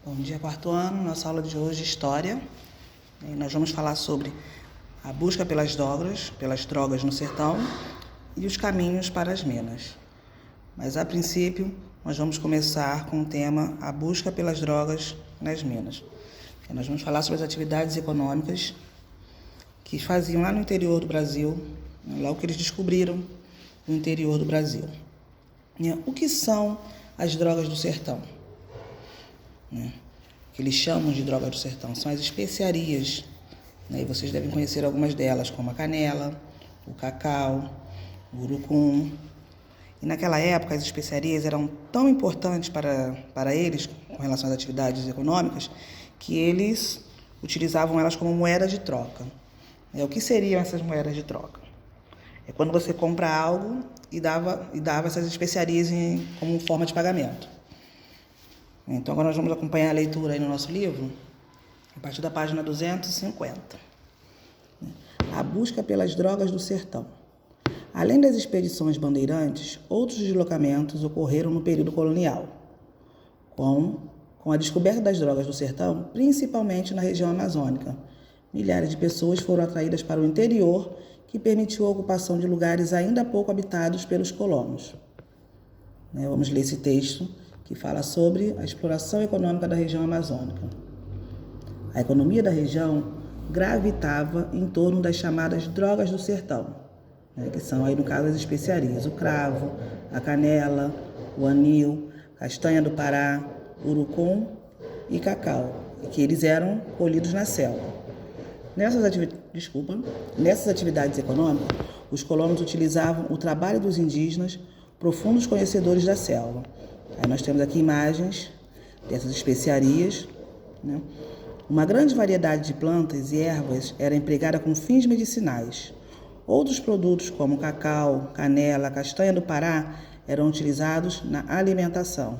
Bom dia, quarto ano. Nossa aula de hoje é História. E nós vamos falar sobre a busca pelas drogas no sertão e os caminhos para as minas. Mas, a princípio, nós vamos começar com o tema A Busca pelas Drogas nas Minas. E nós vamos falar sobre as atividades econômicas que faziam lá no interior do Brasil, logo que eles descobriram o interior do Brasil. O que são as drogas do sertão? Que eles chamam de drogas do sertão, são as especiarias, e vocês devem conhecer algumas delas, como a canela, o cacau, o urucum. E naquela época as especiarias eram tão importantes para eles, com relação às atividades econômicas, que eles utilizavam elas como moeda de troca. O que seriam essas moedas de troca? É quando você compra algo e dava essas especiarias como forma de pagamento. Então, agora nós vamos acompanhar a leitura aí no nosso livro, a partir da página 250. A busca pelas drogas do sertão. Além das expedições bandeirantes, outros deslocamentos ocorreram no período colonial, com a descoberta das drogas do sertão, principalmente na região amazônica. Milhares de pessoas foram atraídas para o interior, que permitiu a ocupação de lugares ainda pouco habitados pelos colonos. Vamos ler esse texto que fala sobre a exploração econômica da região amazônica. A economia da região gravitava em torno das chamadas drogas do sertão, que são aí no caso as especiarias, o cravo, a canela, o anil, castanha do Pará, urucum e cacau, que eles eram colhidos na selva. Nessas atividades econômicas, os colonos utilizavam o trabalho dos indígenas, profundos conhecedores da selva. Aí nós temos aqui imagens dessas especiarias. Uma grande variedade de plantas e ervas era empregada com fins medicinais. Outros produtos, como cacau, canela, castanha do Pará, eram utilizados na alimentação.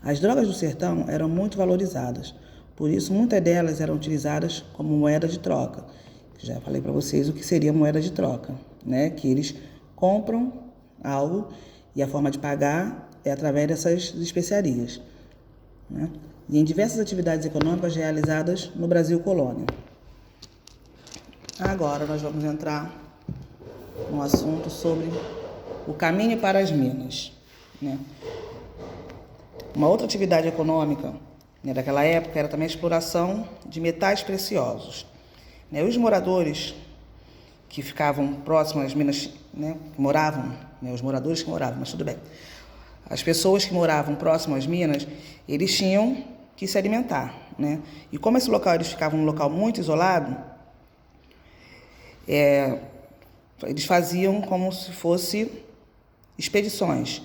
As drogas do sertão eram muito valorizadas, por isso muitas delas eram utilizadas como moeda de troca. Já falei para vocês o que seria moeda de troca, que eles compram algo e a forma de pagar é através dessas especiarias. E em diversas atividades econômicas realizadas no Brasil colônia. Agora nós vamos entrar no assunto sobre o caminho para as minas. Uma outra atividade econômica daquela época era também a exploração de metais preciosos. Os moradores que ficavam próximos às minas, os moradores que moravam, mas tudo bem. As pessoas que moravam próximo às minas, eles tinham que se alimentar, E como esse local, eles ficavam num local muito isolado, eles faziam como se fosse expedições,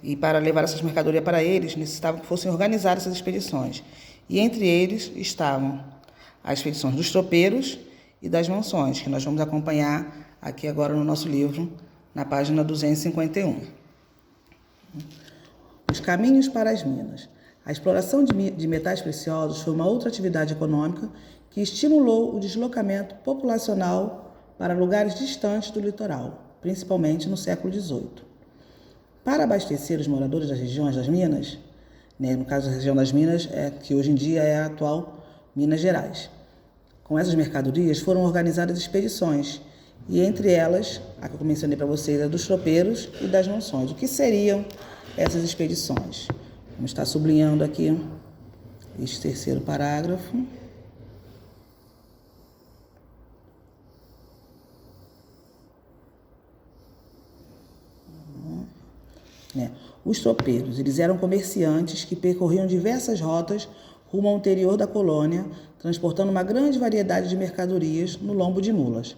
E para levar essas mercadorias para eles, necessitavam que fossem organizadas essas expedições. E entre eles estavam as expedições dos tropeiros e das mansões, que nós vamos acompanhar aqui agora no nosso livro, na página 251. Os caminhos para as minas. A exploração de metais preciosos foi uma outra atividade econômica que estimulou o deslocamento populacional para lugares distantes do litoral, principalmente no século XVIII. Para abastecer os moradores das regiões das minas, no caso da região das minas, que hoje em dia é a atual Minas Gerais. Com essas mercadorias foram organizadas expedições, e entre elas, a que eu mencionei para vocês, é dos tropeiros e das mansões. O que seriam essas expedições? Vamos estar sublinhando aqui este terceiro parágrafo. Os tropeiros, eles eram comerciantes que percorriam diversas rotas rumo ao interior da colônia, transportando uma grande variedade de mercadorias no lombo de mulas.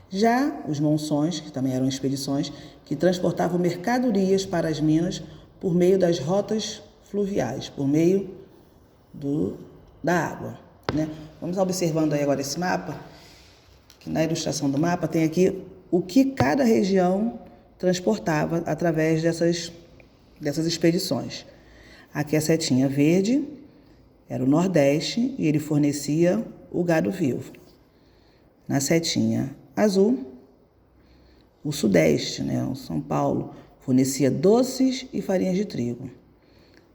Já os monções, que também eram expedições, que transportavam mercadorias para as minas por meio das rotas fluviais, por meio da água. Vamos observando aí agora esse mapa, que na ilustração do mapa tem aqui o que cada região transportava através dessas expedições. Aqui a setinha verde era o Nordeste e ele fornecia o gado vivo. Na setinha azul, o Sudeste, o São Paulo, fornecia doces e farinhas de trigo.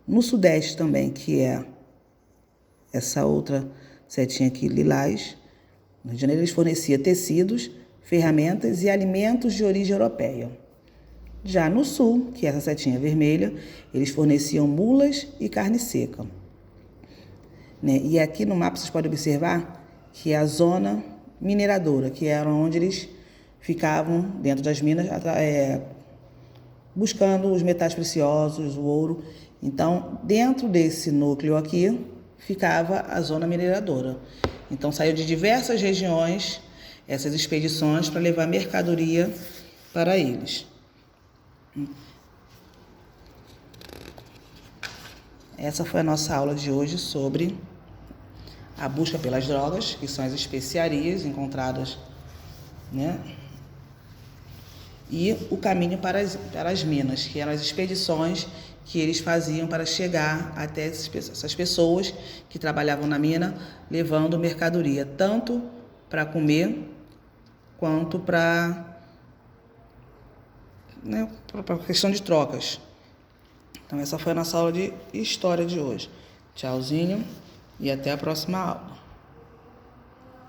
No Sudeste também, que é essa outra setinha aqui, lilás, no Rio de Janeiro eles forneciam tecidos, ferramentas e alimentos de origem europeia. Já no Sul, que é essa setinha vermelha, eles forneciam mulas e carne seca. Né? E aqui no mapa vocês podem observar que é a zona mineradora, que era onde eles ficavam dentro das minas buscando os metais preciosos, o ouro. Então, dentro desse núcleo aqui, ficava a zona mineradora. Então, saiu de diversas regiões essas expedições para levar mercadoria para eles. Essa foi a nossa aula de hoje sobre a busca pelas drogas, que são as especiarias encontradas, né? E o caminho para as minas, que eram as expedições que eles faziam para chegar até essas pessoas que trabalhavam na mina, levando mercadoria, tanto para comer, quanto para questão de trocas. Então essa foi a nossa aula de história de hoje. Tchauzinho e até a próxima aula.